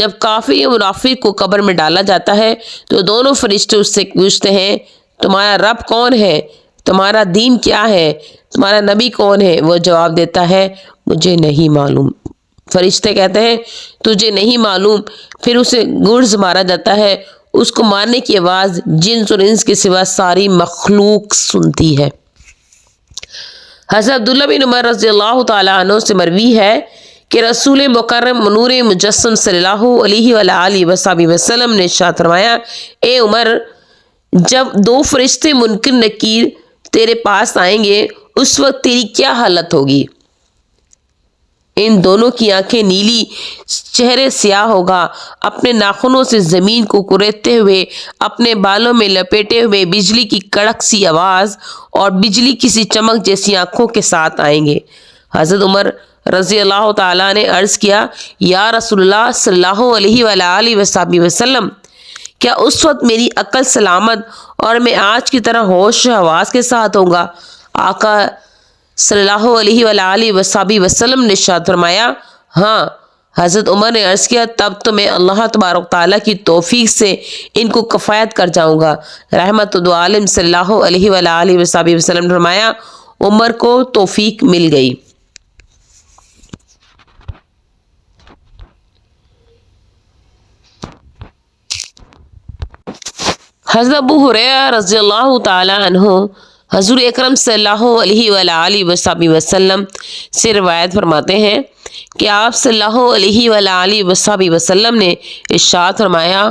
جب کافر یا منافق کو قبر میں ڈالا جاتا ہے تو دونوں فرشتے اس سے پوچھتے ہیں تمہارا رب کون ہے، تمہارا دین کیا ہے، تمہارا نبی کون ہے؟ وہ جواب دیتا ہے مجھے نہیں معلوم۔ فرشتے کہتے ہیں تجھے نہیں معلوم، پھر اسے گرز مارا جاتا ہے۔ اس کو مارنے کی آواز جنس اور انس کے سوا ساری مخلوق سنتی ہے۔ حضرت عبداللہ بن عمر رضی اللہ تعالیٰ عنہ سے مروی ہے کہ رسول مکرم نور مجسم صلی اللہ علیہ وآلہ وسلم نے ارشاد فرمایا اے عمر، جب دو فرشتے منکر نکیر تیرے پاس آئیں گے اس وقت تیری کیا حالت ہوگی؟ ان دونوں کی آنکھیں نیلی، چہرے سیاہ ہوگا، اپنے ناخنوں سے زمین کو کریدتے ہوئے، اپنے بالوں میں لپیٹے ہوئے بجلی کی کڑک سی آواز اور بجلی کسی چمک جیسی آنکھوں کے ساتھ آئیں گے۔ حضرت عمر رضی اللہ تعالیٰ نے عرض کیا یا رسول اللہ صلی اللہ علیہ وآلہ وسلم، کیا اس وقت میری عقل سلامت اور میں آج کی طرح ہوش و حواس کے ساتھ ہوں گا؟ آقا صلی اللہ علیہ وآلہ وسلم نے ارشاد فرمایا ہاں۔ حضرت عمر نے عرض کیا تب تو میں اللہ تبارک تعالیٰ کی توفیق سے ان کو کفایت کر جاؤں گا۔ رحمت دو عالم صلی اللہ علیہ وآلہ وسلم نے فرمایا عمر کو توفیق مل گئی۔ حضرت ابو ہریرہ رضی اللہ تعالی عنہ حضور اکرم صلی اللہ علیہ وآلہ وسلم سے روایت فرماتے ہیں کہ آپ صلی اللہ علیہ وآلہ وسلم نے ارشاد فرمایا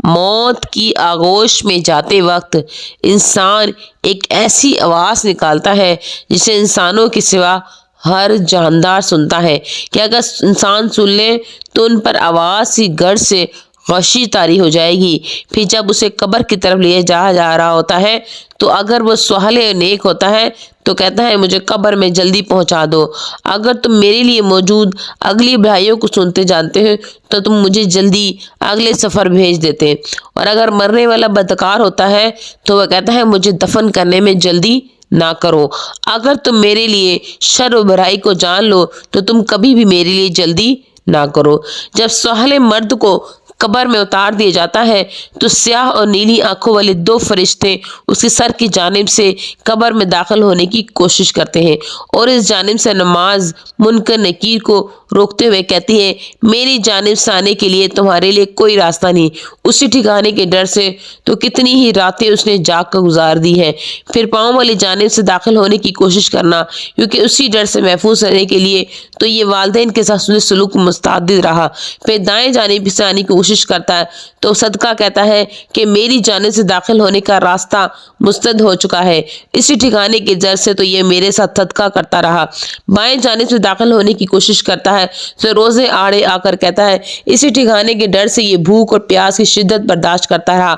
موت کی آغوش میں جاتے وقت انسان ایک ایسی آواز نکالتا ہے جسے انسانوں کے سوا ہر جاندار سنتا ہے کہ اگر انسان سن لے تو ان پر آواز کی گرج سے غشی طاری ہو جائے گی۔ پھر جب اسے قبر کی طرف لے جا رہا ہوتا ہے تو اگر وہ صالح نیک ہوتا ہے تو کہتا ہے مجھے قبر میں جلدی پہنچا دو، اگر تم میرے لیے موجود اگلی بھلائیوں کو سنتے جانتے ہو تو تم مجھے جلدی اگلے سفر بھیج دیتے، اور اگر مرنے والا بدکار ہوتا ہے تو وہ کہتا ہے مجھے دفن کرنے میں جلدی نہ کرو، اگر تم میرے لیے شر و برائی کو جان لو تو تم کبھی بھی میرے لیے جلدی نہ کرو۔ جب صالح مرد کو قبر میں اتار دیا جاتا ہے تو سیاہ اور نیلی آنکھوں والے دو فرشتے اس کے سر کی جانب سے قبر میں داخل ہونے کی کوشش کرتے ہیں اور اس جانب سے نماز منکر نکیر کو روکتے ہوئے کہتی ہے میری جانب سے آنے کے لیے تمہارے لیے کوئی راستہ نہیں۔ اسی ٹھکانے کے ڈر سے تو کتنی ہی راتیں اس نے جاگ کر گزار دی ہے۔ پھر پاؤں والی جانب سے داخل ہونے کی کوشش کرنا کیونکہ اسی ڈر سے محفوظ رہنے کے لیے تو یہ والدین کے ساتھ سلوک مستعد رہا۔ پھر دائیں جانب سے آنے کی کوشش کرتا ہے تو صدقہ کہتا ہے کہ میری جانب سے داخل ہونے کا راستہ مستعد ہو چکا ہے، اسی ٹھکانے کے ڈر سے تو یہ میرے ساتھ صدقہ کرتا رہا۔ بائیں جانب سے داخل ہونے کی کوشش کرتا ہے تو روزے آڑے آ کر کہتا ہے اسی ٹھکانے کے ڈر سے یہ بھوک اور پیاس کی شدت برداشت کرتا رہا،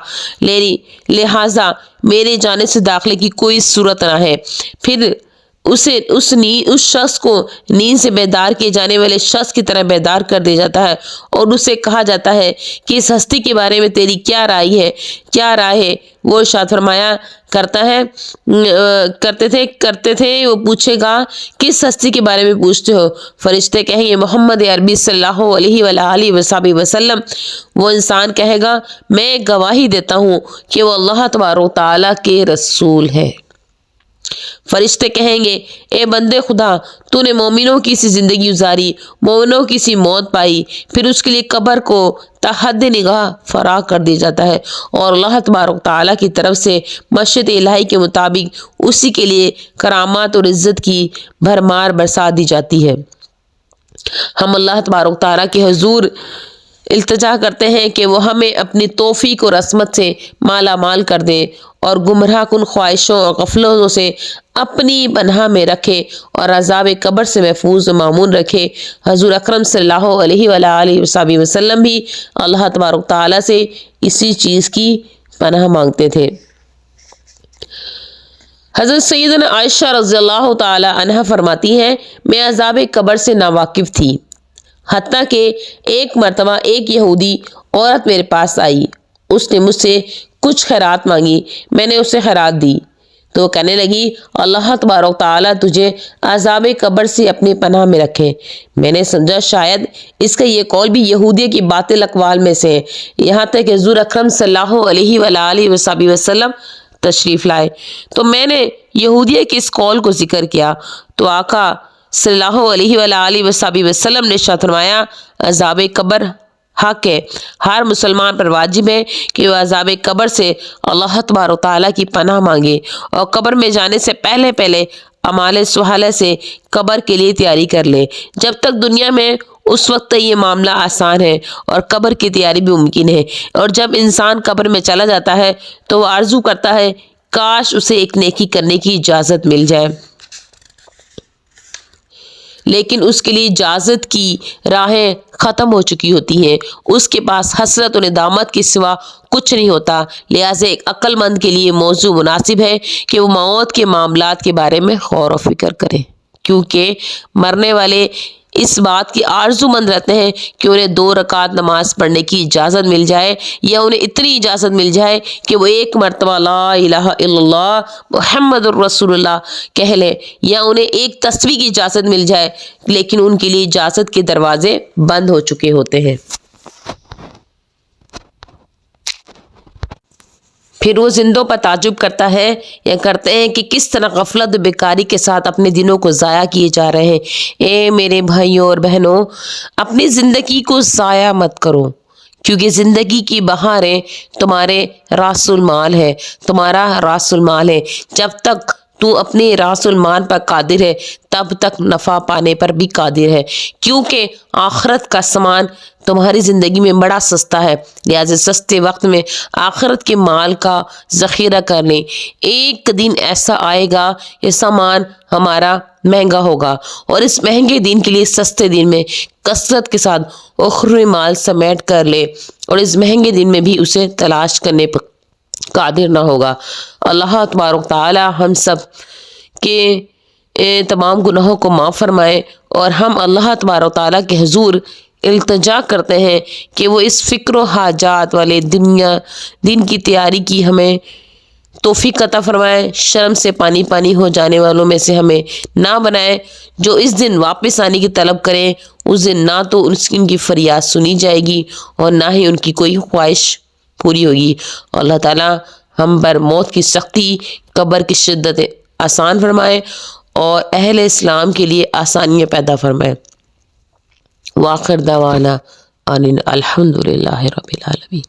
لہٰذا میرے جانب سے داخلے کی کوئی صورت نہ ہے۔ پھر اس شخص کو نیند سے بیدار کیے جانے والے شخص کی طرح بیدار کر دیا جاتا ہے اور اسے کہا جاتا ہے کہ اس ہستی کے بارے میں تیری کیا رائے ہے؟ وہ ارشاد فرمایا کرتے تھے وہ پوچھے گا کس ہستی کے بارے میں پوچھتے ہو؟ فرشتے کہیں گے محمد عربی صلی اللہ علیہ وآلہ وسلم۔ وہ انسان کہے گا میں گواہی دیتا ہوں کہ وہ اللہ تبارک تعالیٰ کے رسول ہے۔ فرشتے کہیں گے اے بندے خدا تو نے مومنوں کی سی زندگی گزاری، مومنوں کی سی موت پائی، پھر اس کے لیے قبر کو تا حد نگاہ فراغ کر دیا جاتا ہے اور اللہ تبارک تعالیٰ کی طرف سے مشیت الہی کے مطابق اسی کے لیے کرامات اور عزت کی بھرمار برسا دی جاتی ہے۔ ہم اللہ تبارک تعالیٰ کے حضور التجا کرتے ہیں کہ وہ ہمیں اپنی توفیق اور عصمت سے مالا مال کر دے اور گمراہ کن خواہشوں اور غفلتوں سے اپنی پناہ میں رکھے اور عذاب قبر سے محفوظ و مامون رکھے۔ حضور اکرم صلی اللہ علیہ وآلہ وسلم بھی اللہ تبارک تعالیٰ سے اسی چیز کی پناہ مانگتے تھے۔ حضرت سیدنا عائشہ رضی اللہ تعالی عنہ فرماتی ہیں میں عذاب قبر سے ناواقف تھی، حتیٰ کہ ایک مرتبہ ایک یہودی عورت میرے پاس آئی، اس نے مجھ سے کچھ خیرات مانگی، میں نے اسے خیرات دی تو وہ کہنے لگی اللہ تبارک تعالیٰ تجھے عذاب قبر سے اپنی پناہ میں رکھے۔ میں نے سمجھا شاید اس کا یہ قول بھی یہودیہ کی باطل اقوال میں سے ہے، یہاں تک کہ حضور اکرم صلی اللہ علیہ وآلہ وسلم تشریف لائے تو میں نے یہودیہ کے اس قول کو ذکر کیا تو آقا صلی اللہ علیہ وآلہ وسلم نے ارشاد فرمایا عذاب قبر حق ہے، ہر مسلمان پر واجب ہے کہ وہ عذاب قبر سے اللہ تبارک تعالیٰ کی پناہ مانگے اور قبر میں جانے سے پہلے اعمال صالحہ سے قبر کے لیے تیاری کر لے۔ جب تک دنیا میں اس وقت یہ معاملہ آسان ہے اور قبر کی تیاری بھی ممکن ہے، اور جب انسان قبر میں چلا جاتا ہے تو وہ آرزو کرتا ہے کاش اسے ایک نیکی کرنے کی اجازت مل جائے، لیکن اس کے لیے اجازت کی راہیں ختم ہو چکی ہوتی ہیں، اس کے پاس حسرت و ندامت کے سوا کچھ نہیں ہوتا۔ لہٰذا ایک عقل مند کے لیے موضوع مناسب ہے کہ وہ موت کے معاملات کے بارے میں غور و فکر کرے، کیونکہ مرنے والے اس بات کی آرزو مند رہتے ہیں کہ انہیں 2 رکعت نماز پڑھنے کی اجازت مل جائے، یا انہیں اتنی اجازت مل جائے کہ وہ 1 مرتبہ لا الہ الا اللہ محمد الرسول اللہ کہہ لیں، یا انہیں 1 تسبیح کی اجازت مل جائے، لیکن ان کے لیے اجازت کے دروازے بند ہو چکے ہوتے ہیں۔ پھر وہ زندوں پر تعجب کرتا ہے یا کرتے ہیں کہ کس طرح غفلت و بیکاری کے ساتھ اپنے دنوں کو ضائع کیے جا رہے ہیں۔ اے میرے بھائیوں اور بہنوں، اپنی زندگی کو ضائع مت کرو، کیونکہ زندگی کی بہاریں تمہارے راس المال ہے، تمہارا راس المال ہے۔ جب تک تو اپنے راس المال پر قادر ہے تب تک نفع پانے پر بھی قادر ہے، کیونکہ آخرت کا سامان تمہاری زندگی میں بڑا سستا ہے، لہذا سستے وقت میں آخرت کے مال کا ذخیرہ کر لیں۔ ایک دن ایسا آئے گا یہ سامان ہمارا مہنگا ہوگا، اور اس مہنگے دن کے لیے سستے دن میں کثرت کے ساتھ اخروی مال سمیٹ کر لے، اور اس مہنگے دن میں بھی اسے تلاش کرنے پر قادر نہ ہوگا۔ اللہ تبارک تعالی ہم سب کے تمام گناہوں کو معاف فرمائے، اور ہم اللہ تبارک تعالی کے حضور التجا کرتے ہیں کہ وہ اس فکر و حاجات والے دن کی تیاری کی ہمیں توفیق عطا فرمائے، شرم سے پانی پانی ہو جانے والوں میں سے ہمیں نہ بنائے، جو اس دن واپس آنے کی طلب کریں، اس دن نہ تو ان کی فریاد سنی جائے گی اور نہ ہی ان کی کوئی خواہش پوری ہوگی۔ اللہ تعالیٰ ہم پر موت کی سختی، قبر کی شدت آسان فرمائے اور اہل اسلام کے لیے آسانیاں پیدا فرمائے۔ وآخر دعوانا ان الحمد للہ رب العالمین۔